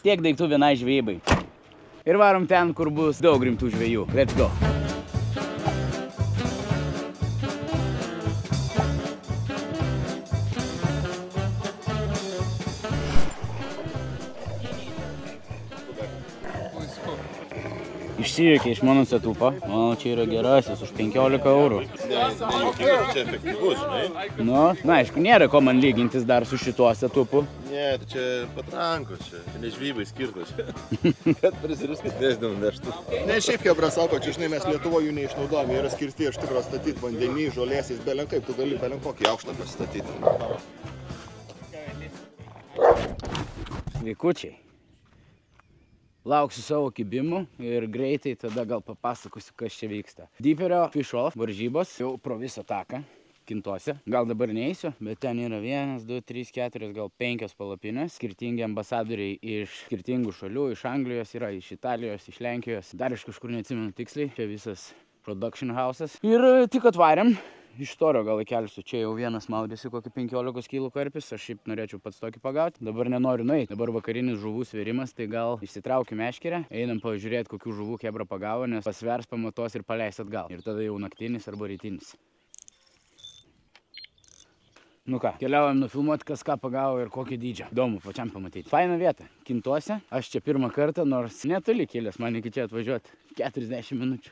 Tiek daiktų vienai žvejybai. Ir varom ten, kur bus daug rimtų žvejų. Let's go. Išsijuokė iš mano setupo. Manau, čia yra gerasis už 15 eurų. Nejuokingas, čia efektyvus, žinai. Nu, aišku, nėra ko man lygintis dar su šituo setupu. Ne, tai čia patrankos, čia ne žvybai skirtos. Kad prisiriskis nesdėm neštų. Ne, šiaip Hebra sako, čia žinai, mes Lietuvoje jų neišnaudojame, yra skirti iš tikrųjų statyti vandenį, žolėsiais, belenkaip, tu gali belenkokį aukštą pasistatyti. Sveikučiai. Lauksiu savo kibimų ir greitai tada gal papasakosiu, kas čia vyksta. Deeperio Fish Off varžybos jau pro visą taką Kintuose. Gal dabar neįsiu, bet ten yra 1, 2, 3, 4, gal 5 palapinės. Skirtingi ambasadoriai iš skirtingų šalių, iš Anglijos yra, iš Italijos, iš Lenkijos. Dar iš kažkur neatsimenu tiksliai. Čia visas production houses. Ir tik atvarėm. Iš Torio gal įkelsiu. Čia jau vienas maudėsi kokį 15 kilų karpis. Aš šiaip norėčiau pats tokį pagauti. Dabar nenoriu nueiti. Dabar vakarinis žuvų svėrimas, tai gal išsitraukiu meškerę. Einam pažiūrėti, kokių žuvų Hebra pagavo, nes pasvers, pamatos ir paleis atgal. Ir tada jau naktinis arba rytinis. Nu ką, keliaujam nufilmuoti, kas ką pagavo ir kokį dydžią. Įdomu pačiam pamatyti. Faina vieta. Kintuose. Aš čia pirmą kartą, nors netoli kilęs, man iki čia atvažiuoti 40 minučių.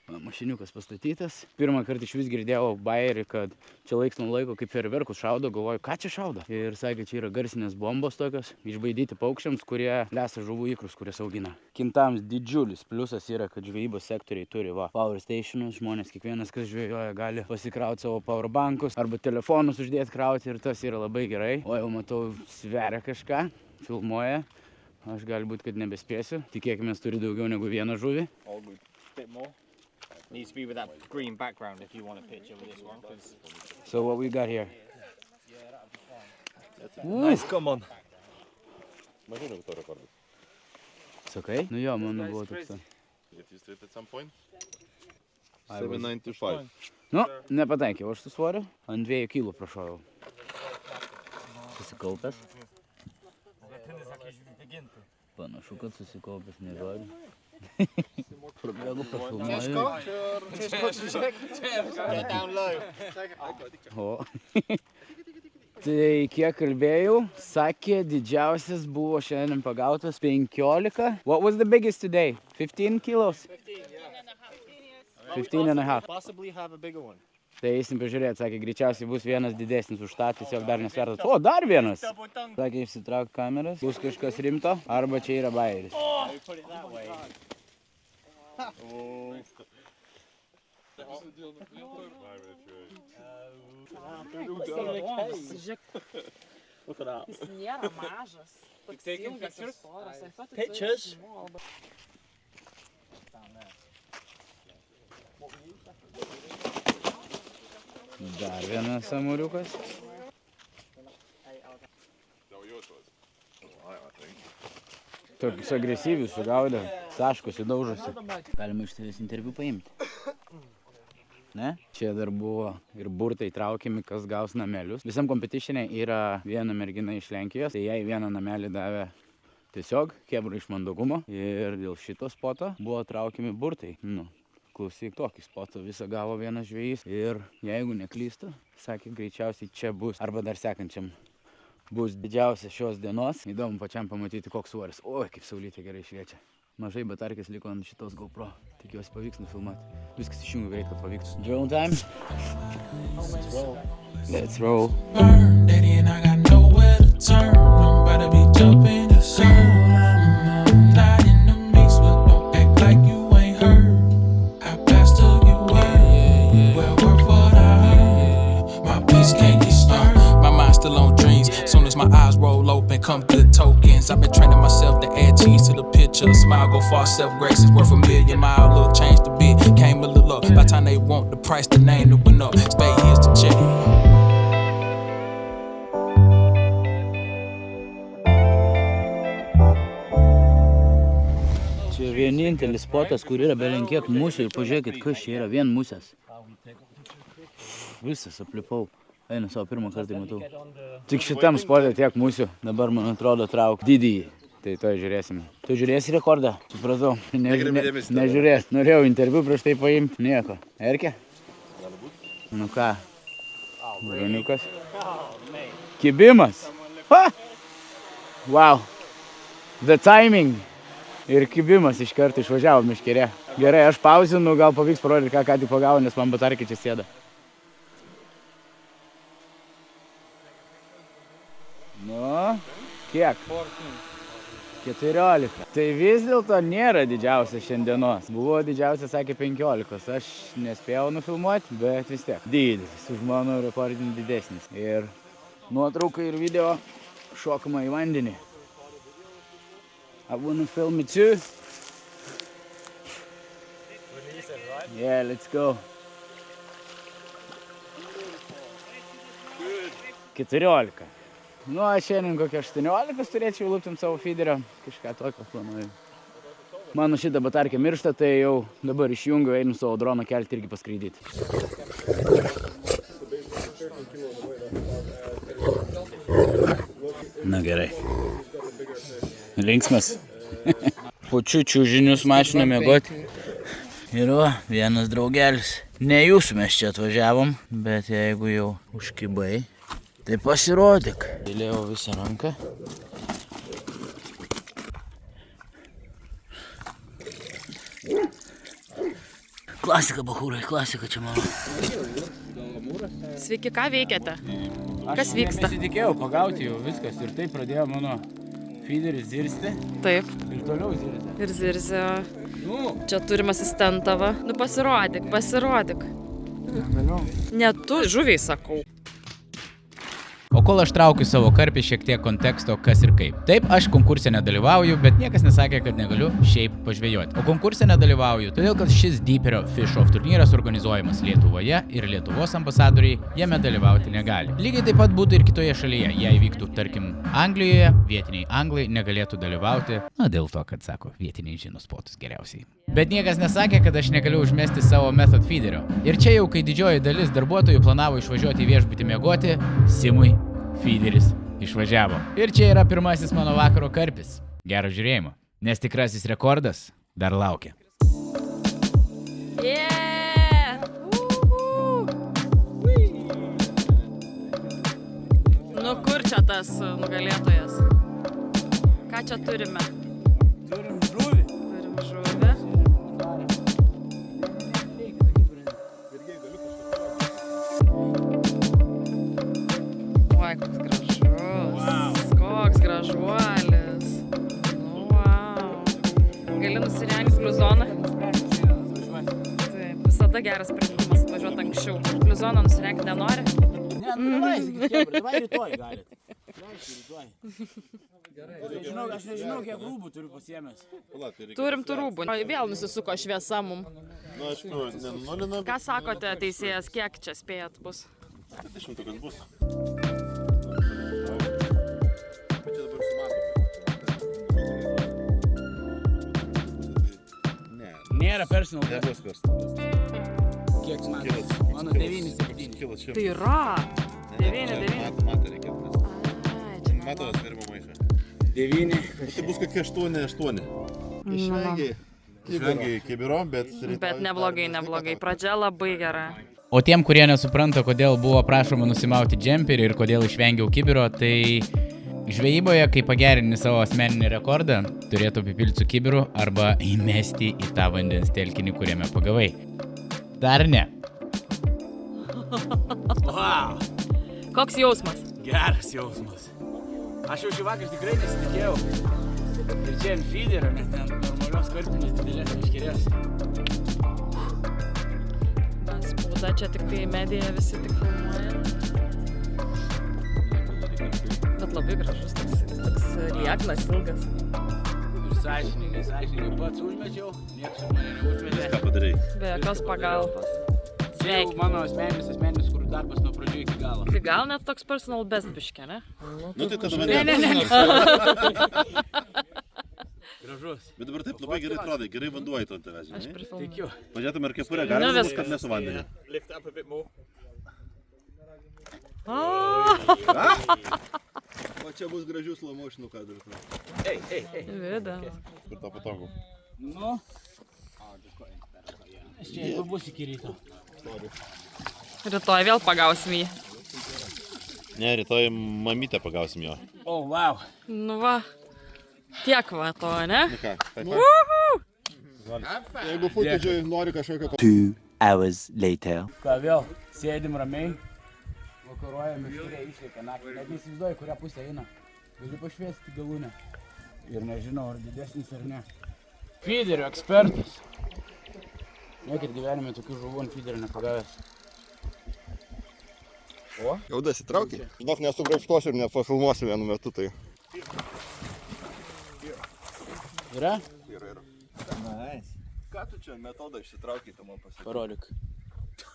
Mašiniukas pastatytas. Pirmą kartą iš vis girdėjau bajerį, kad čia laiks nuo laiko kaip fejerverkus šaudo. Galvoju, ką čia šaudo? Ir sakė, čia yra garsinės bombos tokios, išbaidyti paukščiams, kurie lesa žuvų ikrus, kurias augina. Kintams didžiulis pliusas yra, kad žvejybos sektoriai turi power stationus. Žmonės, kiekvienas, kas žvejoja, gali pasikrauti savo powerbankus arba telefonus uždėti krauti ir tas yra labai gerai. O jau matau, sveria kažką, filmuoja. Aš galbūt, kad nebespėsiu. Tikėkime, turi daugiau negu vieną žuvį. Needs to be with that green background if you want a picture with this one. So what we got here? Nice, come on. Mažiau negu to rekordų. Sakai? Nu jo, mano buvo toks. Get used to it at some point. 795. Nu, nepataikiau aš su svoriu. Ant 2 kilų prašojau. Susikaupęs. Panašu, kad susikaupęs nežodžiu. Prabėgu, pafilmuoju. O. Tai kiek kalbėjau, sakė, didžiausias buvo šiandien pagautas 15. What was the biggest today? 15 kilos? 15 and a half. Possibly have a bigger one. Tai eisim pažiūrėti, sakė, greičiausiai bus vienas didesnis už tą, tiesiog dar nesvertas. O, dar vienas! Sakė, išsitrauk kameras, bus kažkas rimto, arba čia yra bajeris. Jis nėra mažas. Pictures? Dar vienas amuriukas. Tokius agresyvius sugaudė, taškosi, daužosi. Galima iš tavęs interviu paimti. Ne? Čia dar buvo ir burtai traukiami, kas gaus namelius. Visam competition'e yra viena mergina iš Lenkijos, tai jai vieną namelį davė tiesiog Hebra iš mandagumo. Ir dėl šito spoto buvo traukiami burtai. Nu, klausyk, tokį spotą visą gavo vienas žvejys. Ir jeigu neklystu, sakė, greičiausiai čia bus, arba dar sekančiam bus didžiausia šios dienos. Įdomu pačiam pamatyti, koks svoris. Oi, kaip saulytė gerai šviečia. Mažai batarkės liko ant šitos GoPro. Tikiuosi pavyks nufilmuoti. Viskas išjungiu greit, kad pavyks. Drone time. Let's roll. Let's roll. Burn, daddy, and I got nowhere to turn. I'm about to be jumping the sun. I'm not in the mix, but don't act like you ain't heard. I passed to you well worth what I heard. My peace can't get started. My mind's still on dreams. Soon as my eyes roll open, come good tokens. I've been training myself to add cheese to the picture. Smile go far, self-grace is worth a million miles. Little change the bit, came a little up. By the time they want the price, the name that went up. Spade here's the check. Čia vienintelis spotas, kur yra belenkiek musių. Ir pažiūrėkit, kas čia yra, vien musės. Visas aplipau. Einu savo pirmą kartą matau. Tik šitam spotė tiek musių. Dabar, man atrodo, trauk didįjį. Tai to žiūrėsime. Tu žiūrėsi rekordą? Supratau. Nekreipi dėmesio. Nežiūrės. Norėjau interviu prieš tai paimti. Nieko. Erkė? Nu ką? Bruniukas. Kibimas. Ha! Wow. The timing. Ir kibimas iš karto išvažiavo miškerė. Gerai, aš pauzinu, gal pavyks parodyti, ką tik pagavo, nes man batarkė čia sėda. Nu, kiek? 14. Tai vis dėlto nėra didžiausias šiandienos. Buvo didžiausias, sakė, 15. Aš nespėjau nufilmuoti, bet vis tiek. Didelis, už mano rekordinį didesnis. Ir nuotrauka ir video šokama į vandenį. I wanna film it too. Yeah, let's go. 14. Nu, aš šiandien kokią 18 turėčiau lūptim savo feederio. Kažką tokio planuoju. Mano šitą batarkę miršta, tai jau dabar išjungiu, einu savo droną kelti irgi paskraidyti. Na gerai. Linksmas. Pučiu čiužinius mašiną miegoti. Ir va, vienas draugelis. Ne jūsų mes čia atvažiavom, bet jeigu jau užkibai, tai pasirodyk. Dėlėjau visą ranką. Klasika, bachūrai, klasika čia mano. Sveiki, ką veikiate? Kas Aš vyksta? nesitikėjau pagauti jau viskas ir taip pradėjo mano feederis zirsti Taip. ir toliau zirsti. Ir zirzio. Nu, Čia turim asistentą va. Nu pasirodyk, pasirodyk. Ne tu, žuviai sakau. O kol aš traukiu savo karpį, šiek tiek konteksto, kas ir kaip. Taip, aš konkurse nedalyvauju, bet niekas nesakė, kad negaliu šiaip pažvejoti. O konkurse nedalyvauju, todėl kad šis Deeperio Fish Off turnyras organizuojamas Lietuvoje ir Lietuvos ambasadoriai jame dalyvauti negali. Lygiai taip pat būtų ir kitoje šalyje, jei vyktų, tarkim, Anglijoje, vietiniai anglai negalėtų dalyvauti, na dėl to, kad sako, vietiniai žino spotus geriausiai. Bet niekas nesakė, kad aš negaliu užmesti savo method feederio. Ir čia jau, kai didžioji dalis darbuotojų planavo išvažiuoti į viešbutį miegoti, Simui feederis išvažiavo. Ir čia yra pirmasis mano vakaro karpis. Gero žiūrėjimo, nes tikrasis rekordas dar laukia. Yeah! Nu kur čia tas nugalėtojas? Ką čia turime? turim žuvį. Turim žuvį. Oi, koks gražus. Koks gražuolis. Nu, wow. Gali nusirengti bliuzoną. Taip, visada geras sprendimas atvažiuoti anksčiau. Bliuzoną nusirengti nenori? Ne, nu davai rytoj galit. Aš nežinau, kiek rūbų turiu pasiėmęs. Turim tų rūbų. O vėl nusisuko šviesa mum. Na, aišku, nenulina. Ką sakote, teisėjas, kiek čia spėjat bus? 20 bus. Bet čia dabar sumato. Ne, Nėra personal. nebus personalas. Kiek man? Kilas. Mano 9,7. Kilas čia. Tai yra. 9. Matą reikia. Ai, čia Mato svėrimo maišą. 9. Tai bus kokie 8. Išvengiai. Išvengiai kibiro, bet... Bet neblogai. Pradžia labai gera. O tiem, kurie nesupranta, kodėl buvo prašoma nusimauti džemperį ir kodėl išvengiau kibiro, tai žvejyboje, kai pagerini savo asmeninį rekordą, turėtų apipilti su kibiru arba įmesti į tą vandens telkinį, kuriame pagavai. Dar ne. Wow, Koks jausmas? geras jausmas. Aš jau šį vakar tikrai nesitikėjau. Ir čia ant feederio, net ant normalios karpinės didelės meškerės. Spauda čia tik tai medija, visi tik filmuoja. Bet labai gražus, toks lieknas, ilgas. Ir sąžiningai pats užmečiau, niekas už mane neužmetė. Ką padarai? Be jokios pagalbos. Čia jau mano asmeninis kur darbas nuo pradžių iki galo. Tai gal net toks personal best biškė, ne? Nu tai tada mane. Gražus. Bet dabar taip labai gerai atrodai, gerai vanduo į to tavęs, Aš žinai. prifilmuoju. Tikiu. Pažiūrėtum, ar kepurė Nu, galima, viskas. kad nesu vandenį. Lift up a bit more. O čia bus gražių slow motionų kadrų. Vida. Ir to patogu. Nu. Čia jeigu bus iki ryto. Rytoj vėl pagausim jį. Ne, rytoj mamytę pagausim jo. O, wow. Nu va. Tiek va to, ne? Nu ką, tai Woohoo! Jeigu footage'ui nori kažkokio... 2 hours later. Ką vėl, sėdim ramiai, vakaruojam, miškuriai išreikia naktį, net neįsivaizduoju, kurią pusę eina. Gali pašviesti galūnę. Ir nežinau, ar didesnis ar ne. Feederio ekspertas. Niekad gyvenime tokių žuvų ant feederio nepagavęs. O? Jau dasitraukiai? Žinok, nesugraibštuosiu ir nepafilmuosiu vienu metu, tai... Yra? Yra. Nice. Ką tu čia metodą išsitraukiai, tu man pasakai? Parodyk.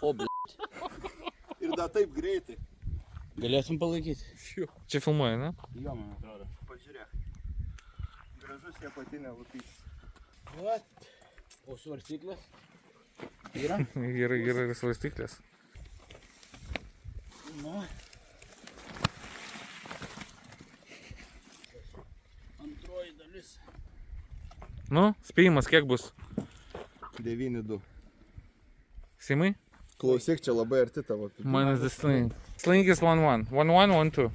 O, bl***. Ir dar taip greitai. Galėtum palaikyti? Čia filmuoja, ne? Jo, man atrodo. Pažiūrėk. Gražus nepatinė lūpys. What? O svarstyklės? Yra? Yra ir svarstyklės. Nu. Antroji dalis. Nu, spėjimas kiek bus? 9-2. Simai? Klausyk, čia labai arti tavo. Mine is the sling. Sling is 1-1. 1-1, 1-2.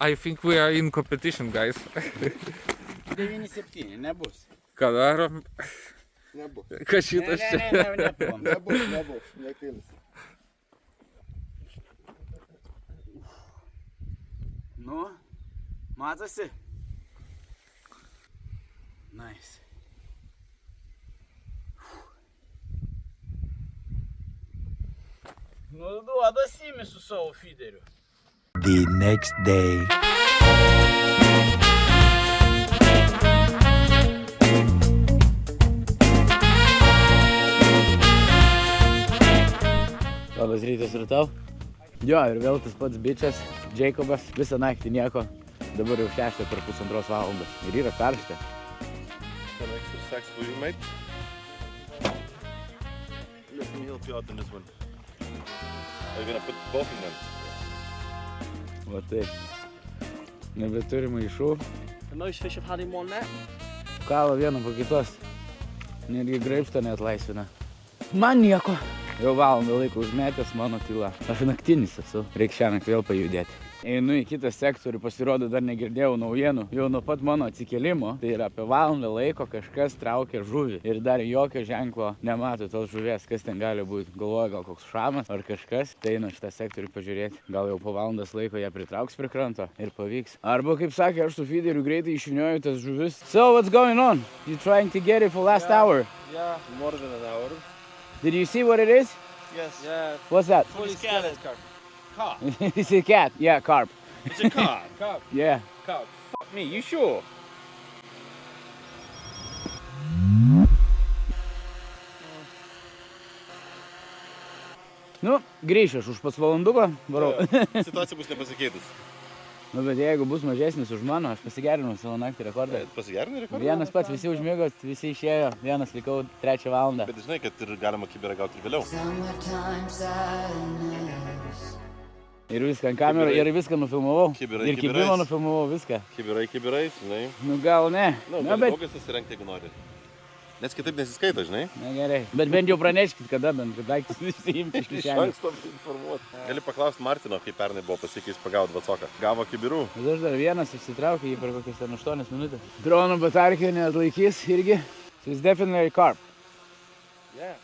I think we are in competition, guys. 9-7, nebus. Ką darom? Nebus. Kas šitas čia? Nepilom. Nebus. Nekils. Nu, matosi? Nice. Nu, duoda Simi su savo feederiu. The next day. Labas rytas ir tau. Jo, ir vėl tas pats bičias, Jacobas, visą naktį nieko. Dabar jau 6 per 1,5 valandos. Ir yra karšta. Some extra sacks for you, mate. Let me help you out on this one. Are you gonna put both in them? Va taip. Nebeturi maišų. The most fish I've had in one net. Kala vieną po kitos. Netgi graibštą net laisvina. Man nieko. Jau valandą laiko užmetęs mano tyla. Aš naktinis esu. Reikia šią naktį vėl pajudėti. Einu į kitą sektorių, pasirodo dar negirdėjau naujienų. Jau nuo pat mano atsikėlimo, tai yra apie valandą laiko kažkas traukia žuvį. Ir dar jokio ženklo nemato tos žuvies, kas ten gali būti. Galvoju, gal koks šamas ar kažkas. Tai einu šitą sektorių pažiūrėti. Gal jau po valandos laiko ją pritrauks prie kranto ir pavyks. Arba, kaip sakė, aš su feederiu greitai išvinioju tas žuvis. So, what's going on? You trying to get it for last hour? Yeah, more than an hour. Did you see what it is? Yes. Yeah. What's that? Fully scattered. It's a cat. Yeah, carp. It's a car. Yeah. Fuck me, you sure? Nu, grįšiu aš už pusvalanduką, varau. Situacija bus nepasikeitus. Nu, bet jeigu bus mažesnis už mano, aš pasigerinau savo naktį rekordą. Pasigerinai rekordą? Vienas pats, visi užmigo, visi išėjo, vienas likau 3 valandą. Bet žinai, kad ir galima kibirą gauti ir vėliau. Ir viską ant kamerą, ir viską nufilmavau. Kibirai, Ir kibimą nufilmavau, viską. Kibirai, žinai. Nu, gal ne. Na, Na, bet... bet... Daugas susirengti, jeigu nori. Nes kitaip nesiskaito, žinai. Na, gerai. Bet bent jau praneškit, kada bent, kad daiktus visi imti iš kišenės. Informuoti. Gali paklausti Martino, kaip pernai buvo pasikeis pagaut vacoką. Gavo kibirų. Bet aš dar vienas išsitraukė jį per kokias 8 minutės. Drono batarkė neatlaikys irgi. So it's definitely carp. Yeah.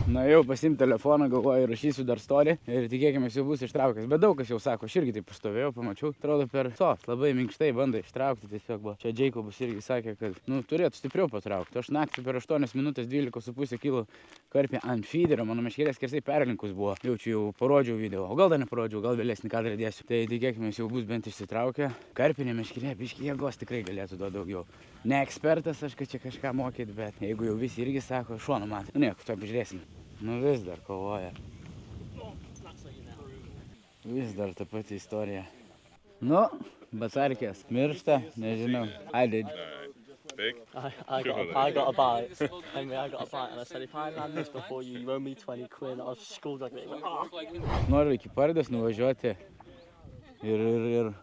Na jau pasimti telefoną, galvoju, rašysiu dar storį ir tikėkime, jau bus ištraukęs. Bet daug kas jau sako, aš irgi taip pastovėjau, pamačiau. Atrodo per soft, labai minkštai bando ištraukti tiesiog. Buvo. Čia Jacobas irgi sakė, kad turėtų stipriau patraukti. Aš naktį per 8 minutės 12,5 kg karpį ant feederio, mano meškerės skersai perlinkus buvo. Jaučiu, jau parodžiau video, o gal dar neparodžiau, gal vėlesnį kadrą dėsiu. Tai tikėkime, jau bus bent išsitraukę. Karpinė meškerė, biškį jėgos tikrai galėtų duoti daugiau. Ne ekspertas aš, kad čia kažką mokyt, bet jeigu jau visi irgi sako, šuo numatė. Nu nieko, tuoj pažiūrėsim. Nu vis dar kovoja. Vis dar ta pati istorija. Nu, batarkės miršta, nežinau. I did. I got a bite. I mean, I got a bite, and I said, if I land this before you, you owe me 20 quid. I was schooled like it. Noriu iki Pardės nuvažiuoti ir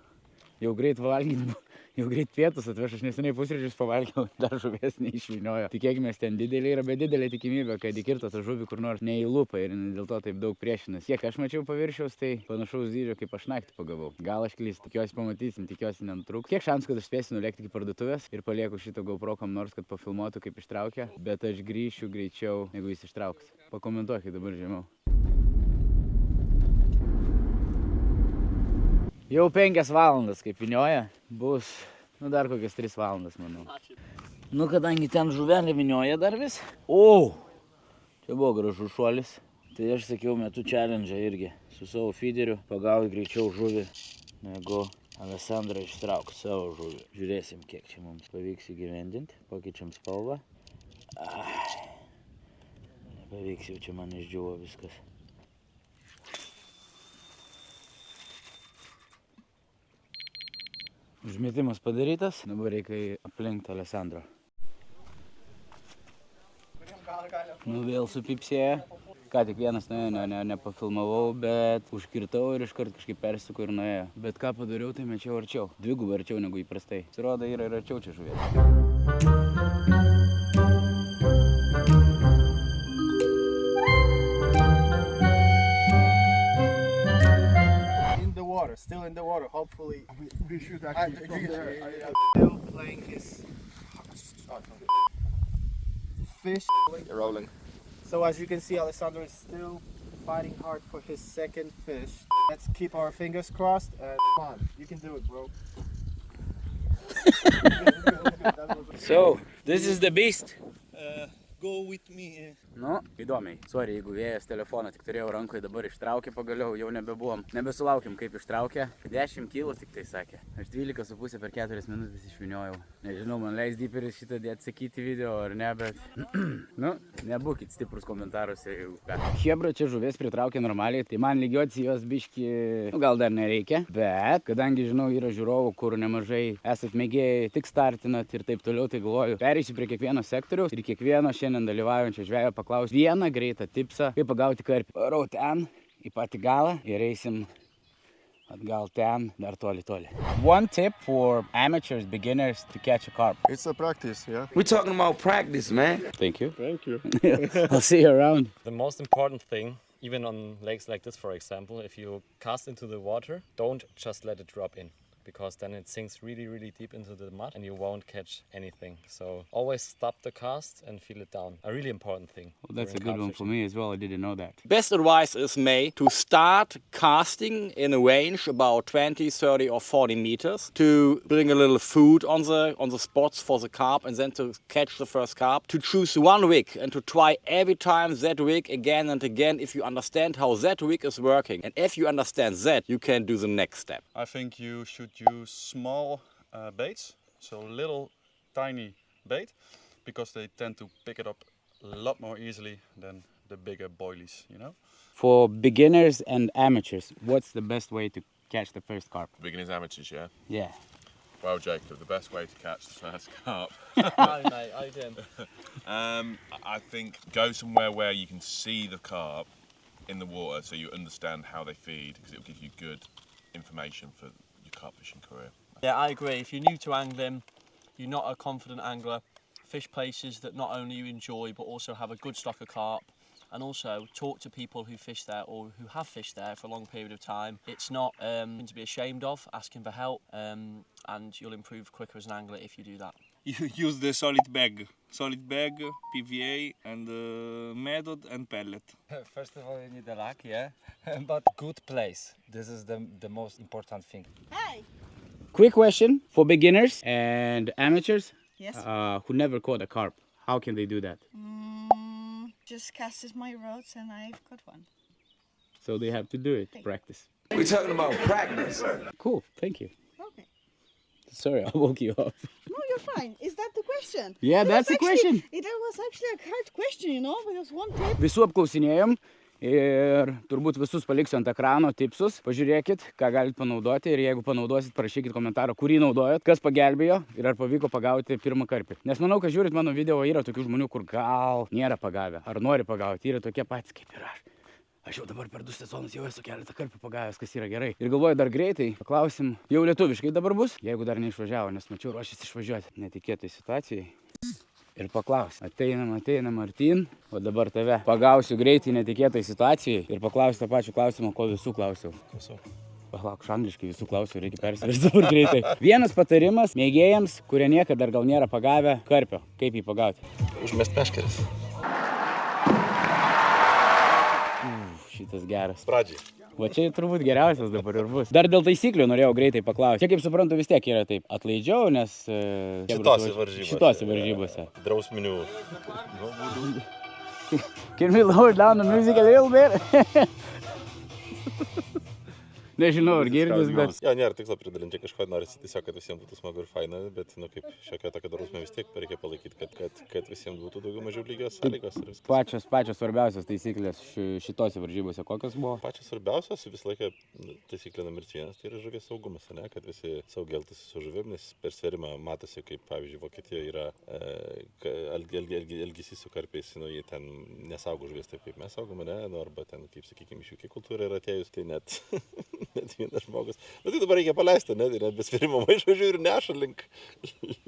jau greit valgyti, jau greit pietus atveš, aš neseniai pusryčius pavalgiau, dar žuvies neišviniojo. Tikėkime, ten didelė yra, bet didelė tikimybė, kad įkirto tą žuvį kur nors neįlupa ir dėl to taip daug priešinas. Kiek aš mačiau paviršiaus, tai panašaus dydžio, kaip aš naktį pagavau. Gal aš klystu, tikiuosi pamatysim, tikiuosi nenutrūks. Kiek šansų, kad aš spėsiu nulėkti iki parduotuvės ir palieku šito GoPro kam nors, kad pafilmuotų, kaip ištraukia, bet aš grįšiu greičiau, negu jis ištrauks. Pakomentuokit dabar žemiau. Jau 5 valandas, kaip vinioja, bus, dar kokias 3 valandas, manau. Kadangi ten žuvelė vinioja dar vis. Čia buvo gražus šuolis. Tai aš sakiau, metu challenge irgi su savo feederiu pagauti greičiau žuvį, negu Alessandra ištrauks savo žuvį. Žiūrėsim, kiek čia mums pavyks įgyvendinti. Pakeičiam spalvą. Nepavyks, jau čia man išdžiuvo viskas. Užmetimas padarytas, dabar reikia aplenkti Alessandro. Vėl supipsėjo. Ką tik vienas nuėjo, nepafilmavau, bet užkirtau ir iškart kažkaip persisuko ir nuėjo. Bet ką padariau, tai mečiau arčiau. Dvigubai arčiau negu įprastai. Pasirodo, yra ir arčiau čia žuvies. Still in the water, hopefully. We should actually from there. Still playing his fish. Rolling. So as you can see, Alessandro is still fighting hard for his second fish. Let's keep our fingers crossed and come on, you can do it, bro. So, this is the beast. Go with me. Įdomiai. Sorry, jeigu vėjas telefoną tik turėjau rankoje, dabar ištraukė pagaliau, jau nebebuvom. Nebesulaukėm, kaip ištraukė. 10 kilo tik tai sakė. Aš 12,5 per 4 minutės išviniojau. Nežinau, man leis Deeperis šitą atsakyti video ar ne, bet... nebūkit stiprus komentaruose. Hebra čia žuvies pritraukė normaliai, tai man lygiuoti jos biški, gal dar nereikia. Bet, kadangi žinau, yra žiūrovų, kur nemažai esat mėgėjai, tik startinat ir taip toliau, tai galvoju, pereisiu prie kiekvieno sektoriaus ir kiekvieno šiandien dalyvaujančio žvejo paklausti vieną greitą tipsą, kaip pagauti karpį. Varau ten, į patį galą ir eisim atgal ten, dar toli. One tip for amateurs, beginners to catch a carp. It's a practice, yeah? We're talking about practice, man. Thank you. Thank you. I'll see you around. The most important thing, even on lakes like this, for example, if you cast into the water, don't just let it drop in, because then it sinks really, really deep into the mud and you won't catch anything. So always stop the cast and feel it down. A really important thing. Well, that's a good one for me as well. I didn't know that. Best advice is, May, to start casting in a range about 20, 30 or 40 meters to bring a little food on the spots for the carp and then to catch the first carp. To choose one rig and to try every time that rig again and again if you understand how that rig is working. And if you understand that, you can do the next step. I think you should use small baits, so little tiny bait, because they tend to pick it up a lot more easily than the bigger boilies, you know? For beginners and amateurs, what's the best way to catch the first carp? Beginners, amateurs, yeah? Yeah. Well, Jacob, the best way to catch the first carp. Hi, mate. How you doing? I think go somewhere where you can see the carp in the water, so you understand how they feed, because it will give you good information for your carp fishing career. Yeah, I agree. If you're new to angling, you're not a confident angler, fish places that not only you enjoy but also have a good stock of carp, and also talk to people who fish there or who have fished there for a long period of time. It's not to be ashamed of, asking for help, and you'll improve quicker as an angler if you do that. You use the solid bag, PVA, and method and pellet. First of all, you need the luck, yeah, but good place. This is the most important thing. Hi. Quick question for beginners and amateurs. Yes. Who never caught a carp. How can they do that? Just casted my rods and I've got one. So they have to do it, practice. We're talking about practice. Cool, thank you. Okay. Sorry, I woke you up. No, you're fine. Is that the question? Yeah, that's the question. It was actually a hard question, you know, because one tip... Visų apklausinėjom ir turbūt visus paliksiu ant ekrano tipsus. Pažiūrėkit, ką galite panaudoti ir jeigu panaudosit, parašykit komentarą, kurį naudojot, kas pagelbėjo ir ar pavyko pagauti pirmą karpį. Nes manau, kad žiūrit mano video, yra tokių žmonių, kur gal nėra pagavę, ar nori pagauti, yra tokie patys kaip ir aš. Aš jau dabar per 2 sezonus jau esu keletą kartų pagavęs, kas yra gerai. Ir galvoju, dar greitai paklausim, jau lietuviškai dabar bus, jeigu dar neišvažiavo, nes mačiau ruošęs išvažiuoti netikėtai situacijai. Ir paklausim, ateinam artyn, o dabar tave pagausiu greitai netikėtai situacijai ir paklausiu tą pačią klausimą, ko visų klausiau. Palauk, angliškai visų klausiau, reikia persiversti dabar greitai. Vienas patarimas mėgėjams, kurie niekada dar gal nėra pagavę karpio. Kaip jį pagauti? Užmest meškeres. Šitas geras. Pradžiai. Va čia turbūt geriausias dabar ir bus. Dar dėl taisyklių norėjau greitai paklausti. Čia, kaip suprantu, vis tiek yra taip atlaidžiau, nes... Šitose varžybose. Drausminių. Can we lower down the music a little bit? Nežinau, ar girdis, bet... Jo, nėra tikslo pridalinti kažko, norisi tiesiog, kad visiems būtų smagu ir faina, bet, kaip šiokia tokia drausmė vis tiek reikia palaikyti, kad visiems būtų daugiau mažiau lygios sąlygos. Pačios svarbiausios taisyklės šitose varžybose kokios buvo? Pačios svarbiausios visą laiką taisyklė numeris 1, tai yra žuvies saugumas, ne? Kad visi saugiai elgtųsi su žuvim, nes per sverimą matosi, kaip, pavyzdžiui, Vokietijoje yra elgesys su karpiais, jie ten nesaugo žuvies taip, kaip mes saugome, ne? Arba ten, kaip, sakykime, iš ūkio kultūra yra atėjus, tai net vienas žmogus. Bet tai dabar reikia paleisti, ne? Tai net besvirimo maišo žiūri ir neša link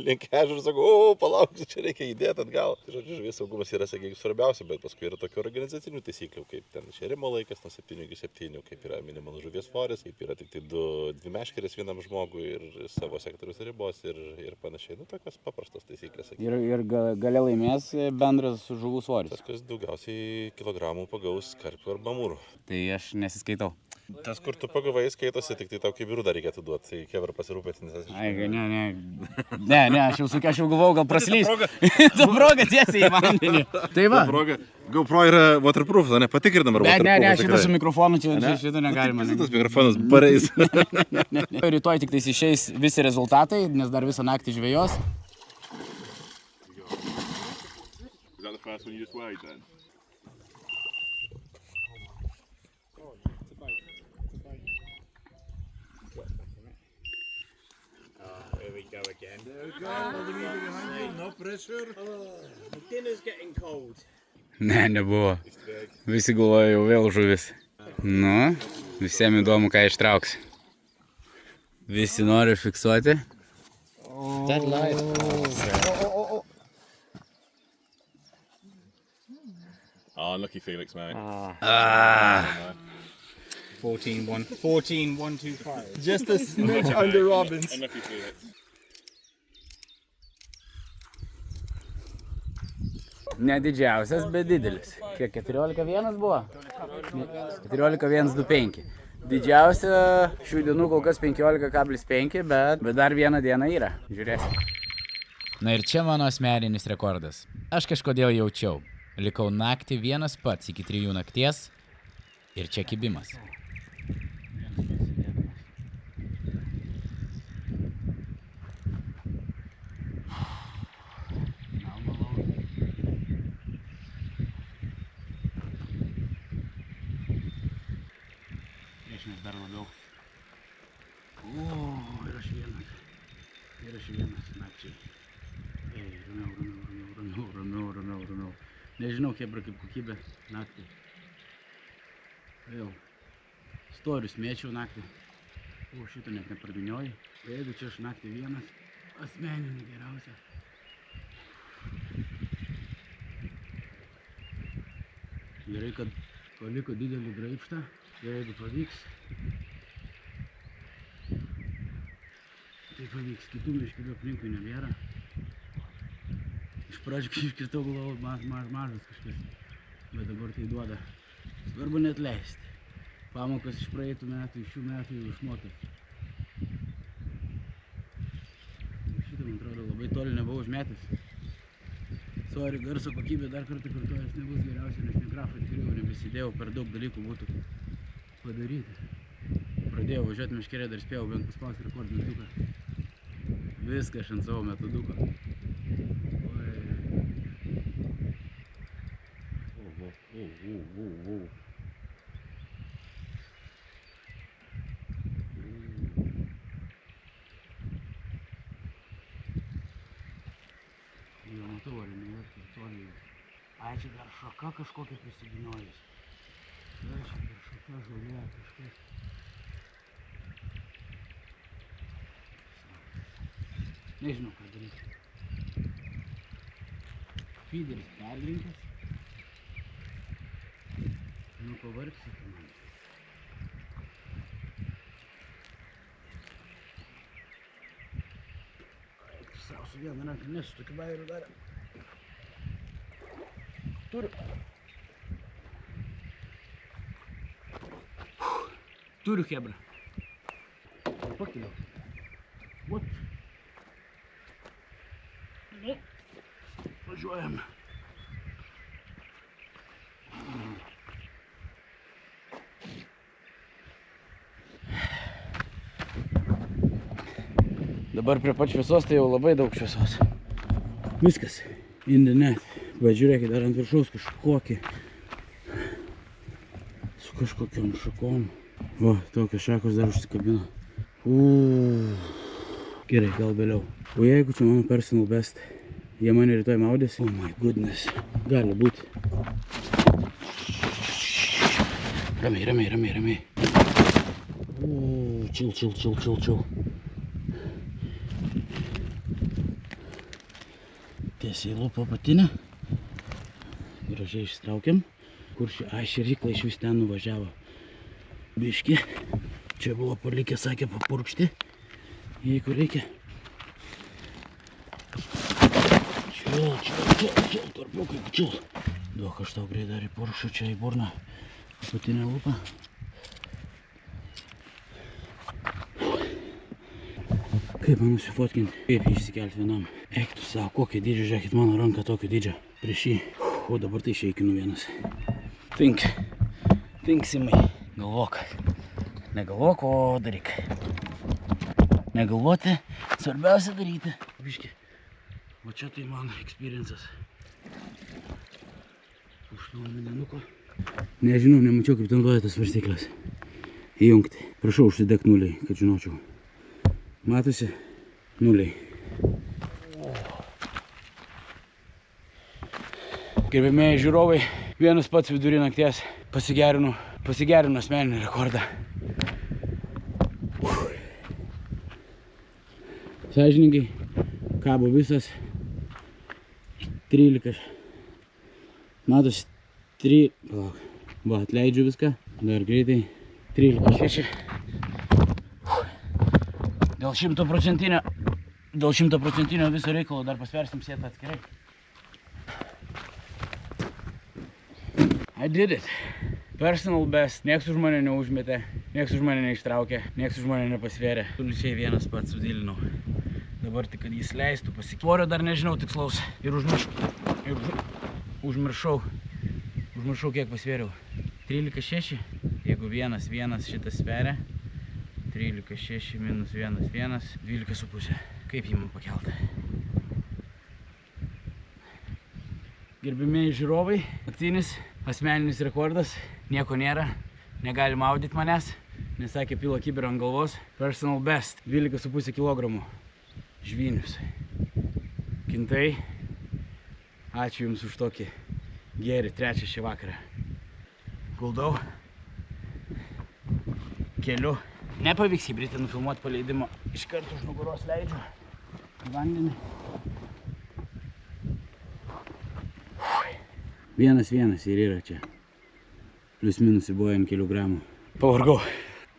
ežerų, sako, palauk, čia reikia įdėti atgal. Žodžiu, žuvies saugumas yra, sakykime, svarbiausia, bet paskui yra tokių organizacinių taisyklių, kaip ten šėrimo laikas nuo 7 iki 7, kaip yra minimalus žuvies svoris, kaip yra tik tai 2 meškerės vienam žmogui ir savo sektoriaus ribos ir panašiai. Nu, tokios paprastos taisyklės. Ir gale laimės bendras žuvų svoris. Tas, kas daugiausiai kilogramų pagaus karpių arba amūrų. Tai aš nesiskaitau. Tas, kur tu pagavai, skaitosi, tik tai tau kibirų dar reikėtų duoti, tai Kevra pasirūpėti, nes aš... Ne, aš jau galvojau, gal praslys. Tu proga tiesiai į vandenį. Tai va. GoPro yra waterproof, ne, patikrinam ar waterproof. Ne, šitą su mikrofonu, šitą negalima. Šitas mikrofonas pareis. Rytoj tik tais išeis visi rezultatai, nes dar visą naktį žvejos. Is that the first one you just weighed then? Here we go again. There we go. No pressure. The dinner's getting cold. Ne, nebuvo. Visi galvoja jau vėl žuvis. Nu, visiems įdomu, ką ištrauks. Visi nori fiksuoti. That light. Oh, unlucky Felix, mate. 14-125. Just a smidge under Robbins. Unlucky Felix. Ne didžiausias, bet didelis. Kiek 14-1 buvo? 14-1-2-5. Didžiausia šių dienų kol kas 15,5, bet dar vieną dieną yra. Žiūrėsim. Na ir čia mano asmeninis rekordas. Aš kažkodėl jaučiau. Likau naktį vienas pats iki 3 nakties ir čia kibimas. Priešinės dar labiau. Ir aš vienas nakčiai. Ramiau. Nežinau, kebra kaip kokybė naktį. Vėl storius mėčiau naktį. Šito net nepardinioju. Jeigu čia aš naktį vienas, asmeninį geriausia. Gerai, kad paliko didelį graibštą. Ir jeigu pavyks, tai pavyks. Kitų meškerių aplinkui nebėra. Iš pradžių, kai iškirtau, galvojau, mažas kažkas, bet dabar tai duoda. Svarbu net leisti. Pamokas iš praeitų metų, iš šių metų jau išmokas. Šitą, man atrodo, labai toli nebuvau užmetęs. Sorry, garso kokybė dar kartą kartuojas nebus geriausia, nes mikrofą tikrai jau nebesidėjau, per daug dalykų būtų padaryti. Pradėjau važiuoti meškerę, dar spėjau bent paspausti rekordinį duką. Viską aš ant savo metoduko. Jau matau, ar ne, ir toli. Ai, čia dar šaka kažkokia prisidiniojus. Nežinau, ką daryti. Feederis perlinkęs. Nu, pavargsi tu man. Tu savo su vieną ranką nesu tokiu bairiu darė. Turiu. Turiu, hebra. Pakiliau. Vat. Važiuojam. Dabar prie pat šviesos tai jau labai daug šviesos. Viskas. In the net. Va, žiūrėkit, dar ant viršaus kažkokį. Su kažkokiom šakom. Va, tokios šakos dar užsikabino. Gerai, gal vėliau. O jeigu čia mano personal best, jie mane rytoj maudėsi. Oh my goodness. Gali būti. Ramiai, ramiai, ramiai, ramiai. Chill. Tiesiai lūpo patinę. Gražiai išsitraukiam. Kur šėryklą iš vis ten nuvažiavo. Biški. Čia buvo palikė, sakė, papurkšti. Jeigu reikia. Chill, tarpiukai, chill. Duok, aš tau greit dar įpurkšiu čia į burną. Patinę lūpą. Kaip man nusifotkinti? Kaip jį išsikelti vienam? Eik tu savo, kokią dydžią, žiūrėkit mano ranką tokio dydžio. Prieš jį. O dabar tai šeikinu vienas. Think Simai. Galvok. Negalvok, o daryk. Negalvoti, svarbiausia daryti. Biški. O čia tai mano experiences. Užtau minenuko. Nežinau, nemačiau kaip ten duoja tas svarstyklas. Įjungti. Prašau užsidek nuliai, kad žinočiau. Matosi? Nuliai. Gerbėmėjai žiūrovai, vienas pats vidury nakties pasigerinu asmeninį rekordą. Sąžiningai, kabo visas 13. Matosi 3. Palauk. Va, atleidžiu viską. Dar greitai. 13.6. Dėl 100% viso reikalo dar pasversim sėtą atskirai. I did it. Personal best. Nieks už mane neužmetė, nieks už mane neištraukė, nieks už mane nepasvėrė. Absoliučiai vienas pats sudilinau. Dabar tik, kad jis leistų pasikėti. Svorio dar nežinau tikslaus. Ir užmiršau, kiek pasvėriau. 13.6. Jeigu 1 šitas sveria. 13.6 minus 1, 12,5. Kaip jį man pakelti? Gerbimieji žiūrovai, naktinis asmeninis rekordas. Nieko nėra, negali maudyti manęs, nes sakė pila kibirą ant galvos. Personal best, 12,5 kg. Žvynius. Kintai, ačiū Jums už tokį gėrį, 3 šį vakarą. Guldau, keliu. Nepavyks hibridį nufilmuoti paleidimo. Iš karto už nugaros leidžiu vandenį. 1 ir yra čia. Plius minus įbuojam kelių gramų. Pavargau.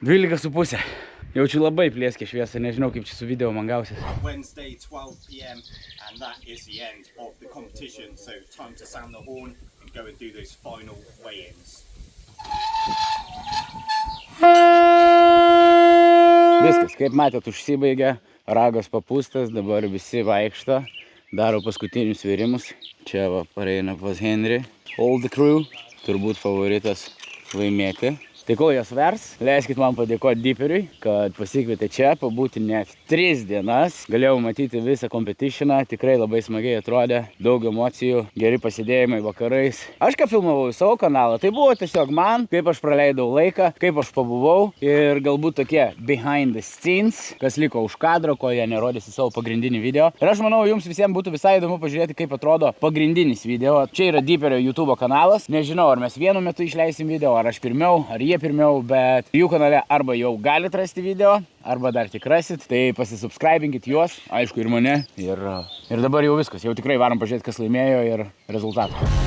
12,5. Jaučiu labai plėskę šviesą, nežinau kaip čia su video man gausis. Wednesday 12 p.m. and that is the end of the competition. So time to sound the horn and go and do those final weigh-ins. Viskas, kaip matėt, užsibaigė, ragas papūstas, dabar visi vaikšto, daro paskutinius svėrimus. Čia va pareina pas Henry. All the crew, turbūt favoritas laimėti. Tai kol jas vers, leiskit man padėkoti Deeperiui, kad pasikvietė čia, pabūti net 3 dienas. Galėjau matyti visą competitioną, tikrai labai smagiai atrodė, daug emocijų, geri pasidėjimai vakarais. Aš ką filmavau į savo kanalą, tai buvo tiesiog man, kaip aš praleidau laiką, kaip aš pabuvau ir galbūt tokie behind the scenes, kas liko už kadro, ko jie nerodys į savo pagrindinį video. Ir aš manau, jums visiems būtų visai įdomu pažiūrėti, kaip atrodo pagrindinis video. Čia yra Deeperio YouTube kanalas. Nežinau, ar mes vienu metu išleisim video, ar aš pirmiau, ar jie pirmiau, bet jų kanale arba jau galite rasti video, arba dar tik rasit. Tai pasisubscribinkit juos, aišku, ir mane. Ir dabar jau viskas. Jau tikrai varom pažiūrėti, kas laimėjo ir rezultatą.